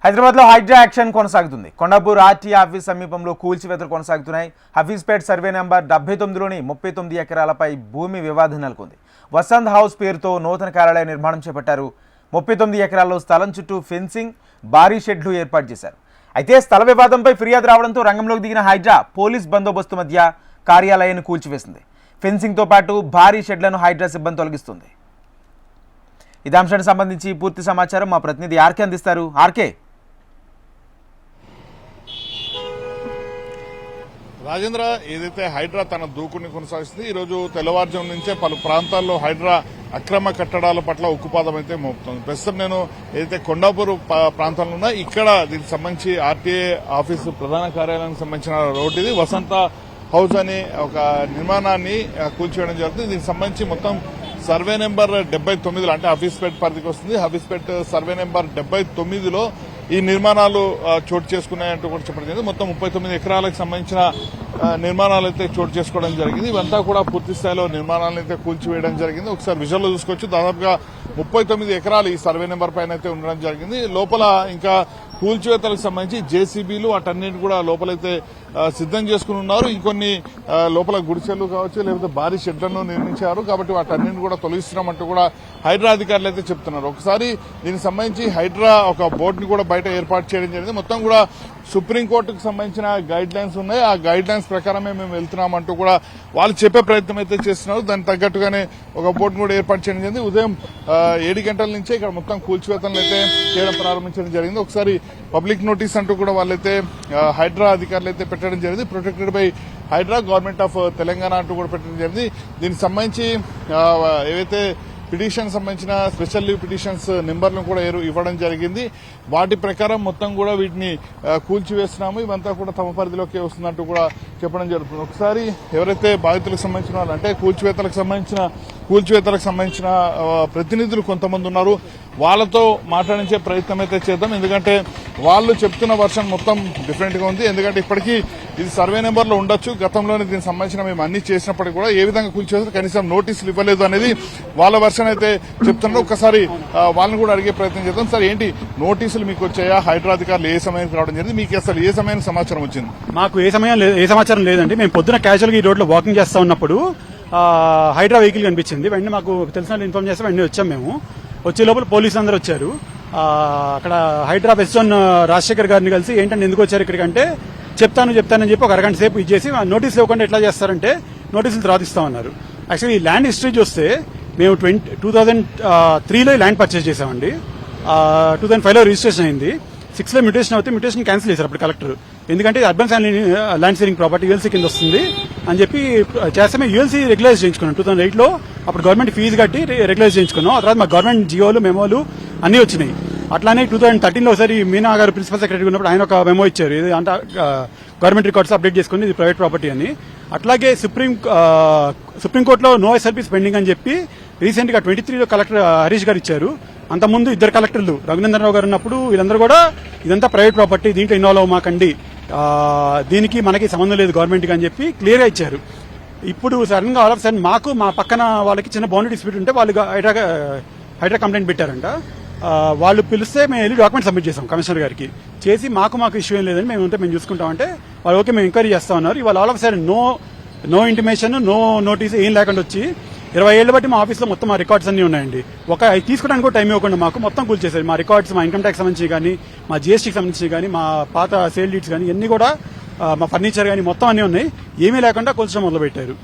హైదరాబాద్లో హైడ్రా యాక్షన్ కొనసాగుతుంది. Kondapur RT office సమీపంలో కూల్చివేతలు కొనసాగుతున్నాయి. హఫీజ్పేట్ సర్వే నెంబర్ 79లోని 39 ఎకరాలపై భూమి వివాదం నెలకొంది. వసంత్ హౌస్ పేరుతో నూతన కార్యాలయ నిర్మాణం చేపట్టారు. 39 ఎకరాల్లో స్థలం చుట్టూ ఫెన్సింగ్, భారీ షెడ్లు ఏర్పాటు చేశారు. అయితే స్థల వివాదంపై ఫిర్యాదు రావడంతో రంగంలోకి దిగిన హైడ్రా పోలీస్ బందోబస్తు మధ్య కార్యాలయాన్ని కూల్చివేసింది. ఫెన్సింగ్తో పాటు భారీ షెడ్లను హైడ్రా సిబ్బంది తొలగిస్తుంది. ఇదే అంశానికి సంబంధించి పూర్తి సమాచారం మా ప్రతినిధి ఆర్కే అందిస్తారు. ఆర్కే, రాజేంద్ర, ఏదైతే హైడ్రా తన దూకుని కొనసాగిస్తుంది, ఈరోజు తెల్లవారుజాము నుంచే పలు ప్రాంతాల్లో హైడ్రా అక్రమ కట్టడాల పట్ల ఉక్కుపాదం అయితే మోపుతుంది. ప్రస్తుతం నేను ఏదైతే కొండాపూర్ ప్రాంతంలో ఉన్నా, ఇక్కడ దీనికి సంబంధించి ఆర్టీఏ ఆఫీసు ప్రధాన కార్యాలయానికి సంబంధించిన రోడ్డు ఇది. వసంత హౌస్ అనే ఒక నిర్మాణాన్ని కూల్చివేయడం జరుగుతుంది. దీనికి సంబంధించి మొత్తం సర్వే నెంబర్ 79 అంటే హఫీజ్పేట్ పరిధికి వస్తుంది. హఫీజ్పేట్ సర్వే నెంబర్ 79లో ఈ నిర్మాణాలు చోటు చేసుకున్నాయంటూ కూడా చెప్పడం జరిగింది. మొత్తం 39 ఎకరాలకు సంబంధించిన నిర్మాణాలు అయితే చోటు చేసుకోవడం జరిగింది. ఇవంతా కూడా పూర్తి స్థాయిలో నిర్మాణాలను అయితే కూల్చివేయడం జరిగింది. ఒకసారి విజువల్లో చూసుకోవచ్చు, దాదాపుగా 39 ఎకరాలు ఈ సర్వే నెంబర్ పైన అయితే ఉండడం జరిగింది. లోపల ఇంకా కూల్చివేతలకు సంబంధించి జేసీబీలు అటన్నిటి కూడా లోపలైతే సిద్దం చేసుకుని ఉన్నారు. ఇంకొన్ని లోపల గుడిసెలు కావచ్చు, లేకపోతే భారీ షెడ్లను నిర్మించారు. కాబట్టి వాటన్నింటిని కూడా తొలగిస్తున్నామంటూ కూడా హైడ్రా అధికారులు అయితే చెప్తున్నారు. ఒకసారి దీనికి సంబంధించి హైడ్రా ఒక బోర్డుని కూడా బయట ఏర్పాటు చేయడం జరిగింది. మొత్తం కూడా సుప్రీంకోర్టుకు సంబంధించిన గైడ్ లైన్స్ ఉన్నాయి. ఆ గైడ్ లైన్స్ ప్రకారమే మేము వెళ్తున్నామంటూ కూడా వాళ్ళు చెప్పే ప్రయత్నం అయితే చేస్తున్నారు. దానికి తగ్గట్టుగానే ఒక బోర్డును కూడా ఏర్పాటు చేయడం జరిగింది. ఉదయం 7 గంటల నుంచే ఇక్కడ మొత్తం కూల్చివేతలను అయితే చేయడం ప్రారంభించడం జరిగింది. ఒకసారి పబ్లిక్ నోటీస్ అంటూ కూడా వాళ్ళైతే హైడ్రా అధికారులు అయితే పెట్టడం జరిగింది. Protected by HYDRAA, government of Telangana అంటూ కూడా పెట్టడం జరిగింది. దీనికి సంబంధించి ఏవైతే పిటిషన్ సంబంధించిన స్పెషల్ లీవ్ పిటిషన్స్ నెంబర్లను కూడా ఇవ్వడం జరిగింది. వాటి ప్రకారం మొత్తం కూడా వీటిని కూల్చివేస్తున్నాము, ఇవంతా కూడా తమ పరిధిలోకి వస్తుందంటూ కూడా చెప్పడం జరుగుతుంది. ఒకసారి ఎవరైతే బాధితులకు సంబంధించిన వాళ్ళు అంటే కూల్చివేతలకు సంబంధించిన ప్రతినిధులు కొంతమంది ఉన్నారు, వాళ్ళతో మాట్లాడించే ప్రయత్నం అయితే చేద్దాం. ఎందుకంటే వాళ్ళు చెప్తున్న వర్షన్ మొత్తం డిఫరెంట్ గా ఉంది. ఎందుకంటే ఇప్పటికీ ఇది సర్వే నెంబర్లో ఉండొచ్చు, గతంలోనే దీనికి సంబంధించిన మేము అన్ని చేసినప్పటికీ కూడా ఏ విధంగా కూల్చేసారు, కనీసం నోటీసులు ఇవ్వలేదు అనేది వాళ్ళ వర్షన్ అయితే చెప్తున్నారు. ఒకసారి వాళ్ళని కూడా అడిగే ప్రయత్నం చేద్దాం. సార్, ఏంటి నోటీసులు మీకు వచ్చాయా? హైడ్రా అధికారులు ఏ సమయానికి రావడం జరిగింది? మీకు అసలు ఏ సమయానికి సమాచారం వచ్చింది? మాకు ఏ సమాచారం లేదండి. మేము పొద్దున క్యాజువల్గా ఈ రోడ్లో వాకింగ్ చేస్తా ఉన్నప్పుడు హైడ్రా వెహికల్ కనిపించింది. వెంటనే మాకు తెలిసిన ఇన్ఫార్మ్ చేస్తే వెంటనే వచ్చాం. మేము వచ్చే లోపల పోలీసులు అందరూ వచ్చారు. అక్కడ హైడ్రా వెస్టర్న్ రాజశేఖర్ గారిని కలిసి ఏంటంటే ఎందుకు వచ్చారు ఇక్కడికి అంటే చెప్తానని చెప్పి ఒక అరగంట సేపు ఇచ్చేసి నోటీసులు ఇవ్వకుండా ఎట్లా చేస్తారంటే నోటీసులు తర్వాత ఇస్తామన్నారు. యాక్చువల్లీ ఈ ల్యాండ్ హిస్టరీ చూస్తే మేము 2003లో ల్యాండ్ పర్చేజ్ చేసామండి. 2005లో రిజిస్ట్రేషన్ అయింది. 6లో మ్యూటేషన్ అవుతే మ్యూటేషన్ క్యాన్సిల్ చేశారు అప్పుడు కలెక్టర్. ఎందుకంటే అర్బన్ ల్యాండ్ షేరింగ్ ప్రాపర్టీ యూఎల్సీ కింద వస్తుంది అని చెప్పి చేస్తే మేము యూఎల్సీ రెగ్యులైజ్ చేయించుకున్నాం. 2008లో అప్పుడు గవర్నమెంట్ ఫీజు కట్టి రెగ్యులైజ్ చేయించుకున్నాం. ఆ తర్వాత మా గవర్నమెంట్ జియోలు మెమోలు అన్ని వచ్చినాయి. అట్లానే 2013లో ఒకసారి మీనా గారు ప్రిన్సిపల్ సెక్రటరీ ఉన్నప్పుడు ఆయన ఒక మెమో ఇచ్చారు, ఇది అంటే గవర్నమెంట్ రికార్డ్స్ అప్డేట్ చేసుకుని ఇది ప్రైవేట్ ప్రాపర్టీ అని. అట్లాగే సుప్రీంకోర్టులో నో ఎస్ఎల్పీస్ పెండింగ్ అని చెప్పి రీసెంట్ గా 23లో కలెక్టర్ హరీష్ గారు ఇచ్చారు. అంతకుముందు 2 కలెక్టర్లు రఘునందన్ రావు గారు ఉన్నప్పుడు వీళ్ళందరూ కూడా ఇదంతా ప్రైవేట్ ప్రాపర్టీ, దీంట్లో ఇన్వాల్వ్ అవ్వమాకండి, దీనికి మనకి సంబంధం లేదు గవర్నమెంట్కి అని చెప్పి క్లియర్ గా ఇచ్చారు. ఇప్పుడు సడన్ గా ఆల్ ఆఫ్ సడన్ మాకు మా పక్కన వాళ్ళకి చిన్న బౌండరీ డిస్ప్యూట్ ఉంటే వాళ్ళు హైడ్రా కంప్లైంట్ పెట్టారంట. వాళ్ళు పిలిస్తే మేము వెళ్ళి డాక్యుమెంట్ సబ్మిట్ చేసాం కమిషనర్ గారికి. చేసి మాకు ఇష్యూ ఏం లేదని మేము చూసుకుంటామంటే వాళ్ళు ఓకే మేము ఎంక్వైరీ చేస్తా ఉన్నారు. ఇవాళ all of sudden no intimation, no notice ఏం లేకుండా వచ్చి 20 ఏళ్ల బట్టి మా ఆఫీస్లో మొత్తం మా రికార్డ్స్ అన్ని ఉన్నాయండి. తీసుకోవడానికి కూడా టైం ఇవ్వకుండా మాకు మొత్తం కూల్చేసారు. మా రికార్డ్స్, మా ఇన్కమ్ ట్యాక్స్ సంబంధించి కానీ, మా జీఎస్టీకి సంబంధించి కానీ, మా పాత సేల్ డీడ్స్ కానీ ఇవన్నీ కూడా, మా ఫర్నిచర్ కానీ మొత్తం అన్ని ఉన్నాయి. ఏమీ లేకుండా కూల్చడం మొదలుపెట్టారు.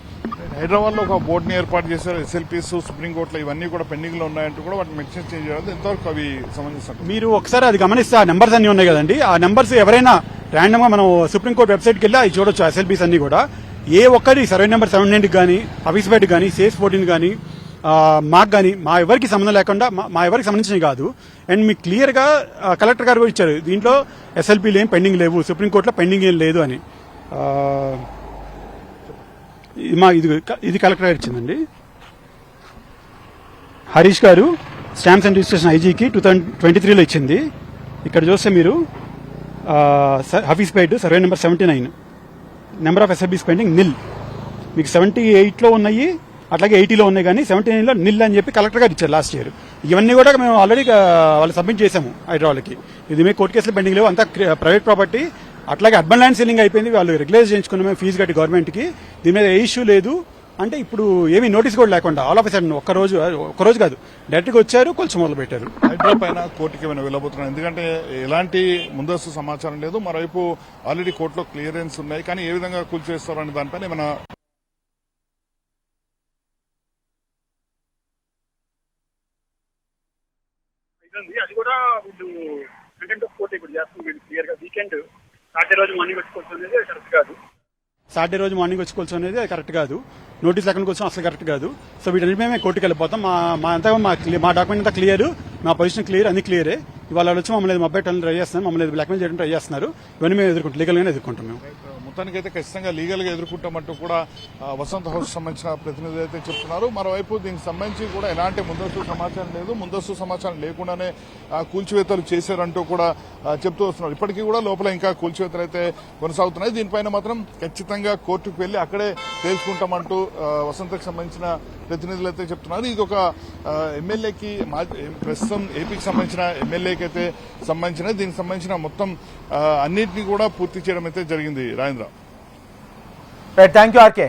హైదరాబాద్ లో ఒక బోర్డుని ఏర్పాటు చేశారు. ఎస్ఎల్పీస్ సుప్రీంకోర్టులో ఇవన్నీ కూడా పెండింగ్ లో ఉన్నాయంటూ కూడా వాటిని మెన్షన్ చేయాలి. ఎంతవరకు అవి సంబంధిస్తాయి? మీరు ఒకసారి అది గమనిస్తే ఆ నెంబర్స్ అన్ని ఉన్నాయి కదండి. ఆ నెంబర్స్ ఎవరైనా ర్యాండమ్ గా మనం సుప్రీంకోర్టు వెబ్సైట్కి వెళ్ళి అవి చూడొచ్చు. ఎస్ఎల్పీస్ అన్ని కూడా ఏ ఒక్కరి సర్వే నెంబర్ 79 కానీ, హఫీజ్పేట్ కానీ, సేస్ 14 కానీ, మాకు కానీ మా ఎవరికి సంబంధం లేకుండా మా ఎవరికి సంబంధించినవి కాదు. అండ్ మీకు క్లియర్ గా కలెక్టర్ గారు కూడా ఇచ్చారు, దీంట్లో ఎస్ఎల్పీలు ఏం పెండింగ్ లేవు, సుప్రీంకోర్టులో పెండింగ్ ఏం లేదు అని. ఇది కలెక్టర్ గారు ఇచ్చిందండి. Harish garu stamps and registration ఐజీకి 2023లో ఇచ్చింది. ఇక్కడ చూస్తే మీరు Hafeezpet survey number 79, number of SLB spending nil. మీకు 78లో ఉన్నాయి, అట్లాగే 80లో ఉన్నాయి, కానీ 79లో నిల్ అని చెప్పి కలెక్టర్ గారు ఇచ్చారు లాస్ట్ ఇయర్. ఇవన్నీ కూడా మేము ఆల్రెడీ వాళ్ళు సబ్మిట్ చేశాము హైడ్రా వాళ్ళకి. ఇది మేము కోర్టు కేసులు పెండింగ్ లేవు, అంతా ప్రైవేట్ ప్రాపర్టీ. అట్లాగే అర్బన్ ల్యాండ్ సీలింగ్ అయిపోయింది, వాళ్ళు రెగ్యులైజ్ చేయించుకున్నాం మేము ఫీజు కట్టి గవర్నమెంట్కి. దీని మీద ఏ ఇష్యూ లేదు. అంటే ఇప్పుడు ఏమీ నోటీస్ కూడా లేకుండా ఆల్ ఆఫ్ సడన్ ఒక్కరోజు కాదు డైరెక్ట్గా వచ్చారు, కొలుచు మొదలు పెట్టారు. హైడ్రా పైన కోర్టుకి ఏమైనా వెళ్ళబోతున్నారు, ఎందుకంటే ఎలాంటి ముందస్తు సమాచారం లేదు. మరోవైపు ఆల్రెడీ కోర్టులో క్లియరెన్స్ ఉన్నాయి, కానీ ఏ విధంగా కూల్చేస్తారు అనే దానిపైన ఏమైనా అది కూడా వీళ్ళు కంటెంట్ ఆఫ్ కోర్ట్ ఇప్పుడు చేస్తుంది. వీళ్ళు క్లియర్ గా వీకెండ్ సాటర్డే రోజు మార్నింగ్ వచ్చుకోవచ్చు అనేది కరెక్ట్ కాదు. సాటర్డే రోజు మార్నింగ్ వచ్చుకోవచ్చు అనేది కరెక్ట్ కాదు. నోటీస్ ఎక్కడికి వచ్చాం అసలు కరెక్ట్ కాదు. సో వీటన్నిటి మేము కోర్టుకి వెళ్ళిపోతాం. మా డాక్యుమెంట్ అంతా క్లియర్, మా పొజిషన్ క్లియర్, అన్ని క్లియరే. ఇవాళ వచ్చి మమ్మల్ని మొబైల్ ట్రై చేస్తున్నారు, మమ్మల్ని బ్లాక్మెయిల్ చేయడం ట్రై చేస్తున్నారు. ఇవన్నీ మేము ఎదుర్కొంటాం, లీగల్ గానే ఎదుర్కొంటాం. మేము మొత్తానికైతే ఖచ్చితంగా లీగల్ గా ఎదుర్కొంటామంటూ కూడా వసంత్ హౌస్ సంబంధించిన ప్రతినిధులు అయితే చెప్తున్నారు. మరోవైపు దీనికి సంబంధించి కూడా ఎలాంటి ముందస్తు సమాచారం లేదు, ముందస్తు సమాచారం లేకుండానే కూల్చివేతలు చేశారంటూ కూడా చెప్తూ వస్తున్నారు. ఇప్పటికీ కూడా లోపల ఇంకా కూల్చివేతలు అయితే కొనసాగుతున్నాయి. దీనిపైన మాత్రం ఖచ్చితంగా కోర్టుకు వెళ్లి అక్కడే తేల్చుకుంటామంటూ వసంతకు సంబంధించిన ప్రతినిధులు అయితే చెప్తున్నారు. ఇది ఒక ఎమ్మెల్యేకి ప్రస్తుతం ఏపీకి సంబంధించిన ఎమ్మెల్యేకి అయితే సంబంధించిన దీనికి సంబంధించిన మొత్తం అన్నింటినీ కూడా పూర్తి చేయడం అయితే జరిగింది. Rajendra, thank you RK.